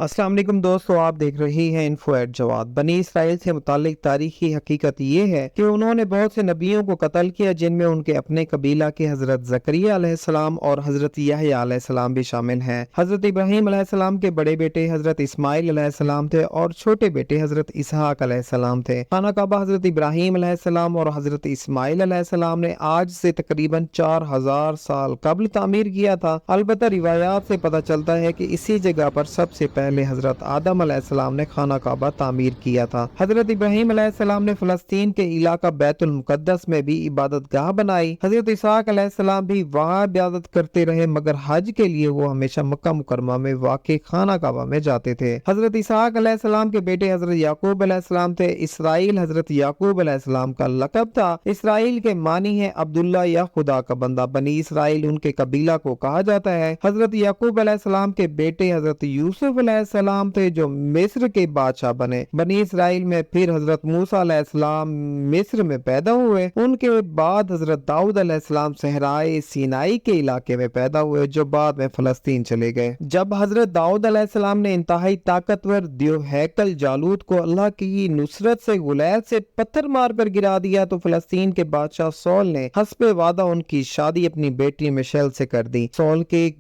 السلام علیکم دوستو، آپ دیکھ رہی ہیں انفو ایٹ جواد۔ بنی اسرائیل سے متعلق تاریخی حقیقت یہ ہے کہ انہوں نے بہت سے نبیوں کو قتل کیا، جن میں ان کے اپنے قبیلہ کے حضرت زکریا علیہ السلام اور حضرت یحییٰ علیہ السلام بھی شامل ہیں۔ حضرت ابراہیم علیہ السلام کے بڑے بیٹے حضرت اسماعیل علیہ السلام تھے اور چھوٹے بیٹے حضرت اسحاق علیہ السلام تھے۔ خانہ کعبہ حضرت ابراہیم علیہ السلام اور حضرت اسماعیل علیہ السلام نے آج سے تقریباً 4000 سال قبل تعمیر کیا تھا۔ البتہ روایات سے پتہ چلتا ہے کہ اسی جگہ پر سب سے پہلے حضرت آدم علیہ السلام نے خانہ کعبہ تعمیر کیا تھا۔ حضرت ابراہیم علیہ السلام نے فلسطین کے علاقہ بیت المقدس میں بھی عبادت گاہ بنائی۔ حضرت اسحاق علیہ السلام بھی وہاں عبادت کرتے رہے، مگر حج کے لیے وہ ہمیشہ مکہ مکرمہ میں واقع خانہ کعبہ میں جاتے تھے۔ حضرت اسحاق علیہ السلام کے بیٹے حضرت یعقوب علیہ السلام تھے۔ اسرائیل حضرت یعقوب علیہ السلام کا لقب تھا۔ اسرائیل کے معنی ہے عبداللہ یا خدا کا بندہ۔ بنی اسرائیل ان کے قبیلہ کو کہا جاتا ہے۔ حضرت یعقوب علیہ السلام کے بیٹے حضرت یوسف علیہ السلام تھے جو مصر کے بادشاہ بنے۔ بنی اسرائیل میں پھر حضرت موسیٰ علیہ السلام مصر میں پیدا ہوئے۔ ان کے بعد حضرت داؤد علیہ السلام صحرائے سینائی کے علاقے میں پیدا ہوئے، جو بعد میں فلسطین چلے گئے۔ جب حضرت داؤد علیہ السلام نے انتہائی طاقتور دیو ہیکل جالوت کو اللہ کی نصرت سے غلیظ سے پتھر مار کر گرا دیا، تو فلسطین کے بادشاہ سول نے حسب وعدہ ان کی شادی اپنی بیٹی میشل سے کر دی۔ سول کے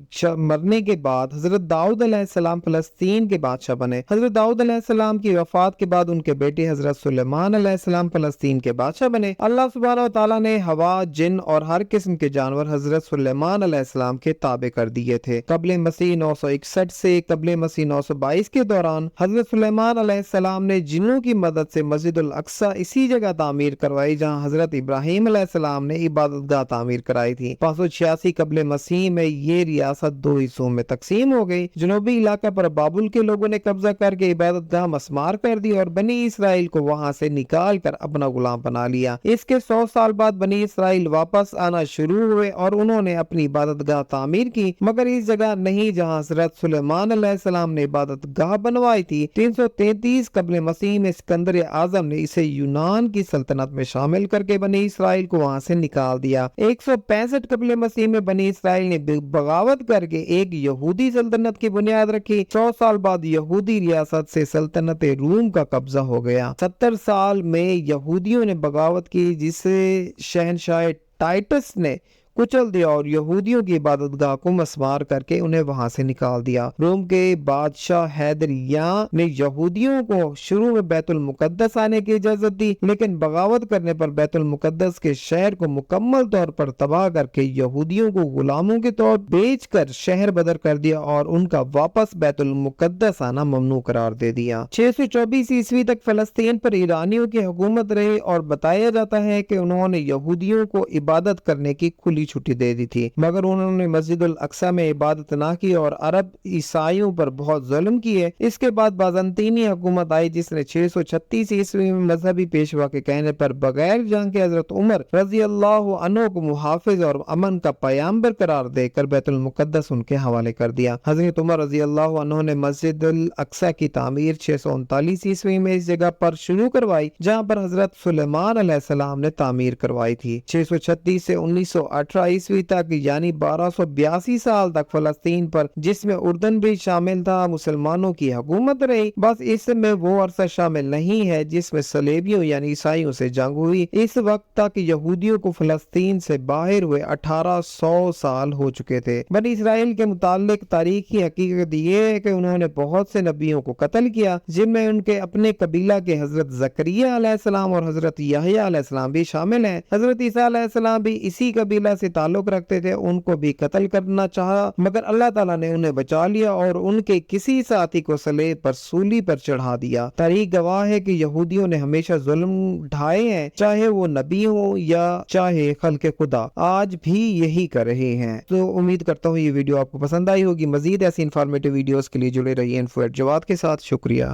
مرنے کے بعد حضرت داؤد علیہ السلام فلسطین کے بادشاہ بنے۔ حضرت داؤد علیہ السلام کی وفات کے بعد ان کے بیٹے حضرت سلیمان علیہ السلام فلسطین کے بادشاہ بنے۔ اللہ سبحانہ و تعالیٰ نے ہوا، جن اور ہر قسم کے جانور حضرت سلیمان علیہ السلام کے تابع کر دیے تھے۔ قبل مسیح 961 سے قبل مسیح 922 کے دوران حضرت سلیمان علیہ السلام نے جنوں کی مدد سے مسجد الاقصی اسی جگہ تعمیر کروائی جہاں حضرت ابراہیم علیہ السلام نے عبادت گاہ تعمیر کرائی تھی۔ 586 قبل مسیح میں یہ ریاست دو حصوں میں تقسیم ہو گئی۔ جنوبی علاقہ پر بابل کے لوگوں نے قبضہ کر کے عبادت گاہ مسمار کر دی اور بنی اسرائیل کو وہاں سے نکال کر اپنا غلام بنا لیا۔ اس کے 100 سال بعد بنی اسرائیل واپس آنا شروع ہوئے اور انہوں نے اپنی عبادت گاہ تعمیر کی، مگر اس جگہ نہیں جہاں حضرت سلیمان علیہ السلام نے عبادت گاہ بنوائی تھی۔ 333 قبل مسیح میں اسکندر اعظم نے اسے یونان کی سلطنت میں شامل کر کے بنی اسرائیل کو وہاں سے نکال دیا۔ 165 قبل مسیح میں بنی اسرائیل نے بغاوت کر کے ایک یہودی سلطنت کی بنیاد رکھی۔ 100 سال بعد یہودی ریاست سے سلطنت روم کا قبضہ ہو گیا۔ 70 سال میں یہودیوں نے بغاوت کی، جسے شہنشاہ ٹائٹس نے کچل دیا اور یہودیوں کی عبادت گاہ کو مسمار کر کے انہیں وہاں سے نکال دیا۔ روم کے بادشاہ حیدریاں نے یہودیوں کو شروع میں بیت المقدس آنے کی اجازت دی، لیکن بغاوت کرنے پر بیت المقدس کے شہر کو مکمل طور پر تباہ کر کے یہودیوں کو غلاموں کے طور بیچ کر شہر بدر کر دیا اور ان کا واپس بیت المقدس آنا ممنوع قرار دے دیا۔ 624 عیسوی تک فلسطین پر ایرانیوں کی حکومت رہی اور بتایا جاتا ہے کہ انہوں نے یہودیوں کو عبادت کرنے کی کھلی چھٹی دے دی تھی، مگر انہوں نے مسجد الاقصی میں عبادت نہ کی اور عرب عیسائیوں پر بہت ظلم کیے۔ اس کے بعد بازنطینی حکومت آئی، جس نے 636 عیسوی میں مذہبی پیشوا کے کہنے پر بغیر جنگ کے حضرت عمر رضی اللہ عنہ کو محافظ اور امن کا پیامبر قرار دے کر بیت المقدس ان کے حوالے کر دیا۔ حضرت عمر رضی اللہ عنہ نے مسجد الاقصی کی تعمیر 639 عیسوی میں اس جگہ پر شروع کروائی جہاں پر حضرت سلیمان علیہ السلام نے تعمیر کروائی تھی۔ 636 سے 1918 عیسوی تک یعنی 1282 سال تک فلسطین پر، جس میں اردن بھی شامل تھا، مسلمانوں کی حکومت رہی۔ بس اس میں وہ عرصہ شامل نہیں ہے جس میں صلیبیوں یعنی عیسائیوں سے جنگ ہوئی۔ اس وقت تک یہودیوں کو فلسطین سے باہر ہوئے 1800 سال ہو چکے تھے۔ بنی اسرائیل کے متعلق تاریخی حقیقت یہ ہے کہ انہوں نے بہت سے نبیوں کو قتل کیا، جن میں ان کے اپنے قبیلہ کے حضرت زکریا علیہ السلام اور حضرت یحییٰ علیہ السلام بھی شامل ہیں۔ حضرت عیسیٰ علیہ السلام بھی اسی قبیلہ سے تعلق رکھتے تھے، ان کو بھی قتل کرنا چاہا، مگر اللہ تعالیٰ نے انہیں بچا لیا اور ان کے کسی ساتھی کو صلیب پر سولی پر چڑھا دیا۔ تاریخ گواہ ہے کہ یہودیوں نے ہمیشہ ظلم ڈھائے ہیں، چاہے وہ نبی ہو یا چاہے خلق خدا، آج بھی یہی کر رہے ہیں۔ تو امید کرتا ہوں یہ ویڈیو آپ کو پسند آئی ہوگی۔ مزید ایسی انفارمیٹیو ویڈیوز کے لیے جڑے رہیے انفو ایٹ جواد کے ساتھ۔ شکریہ۔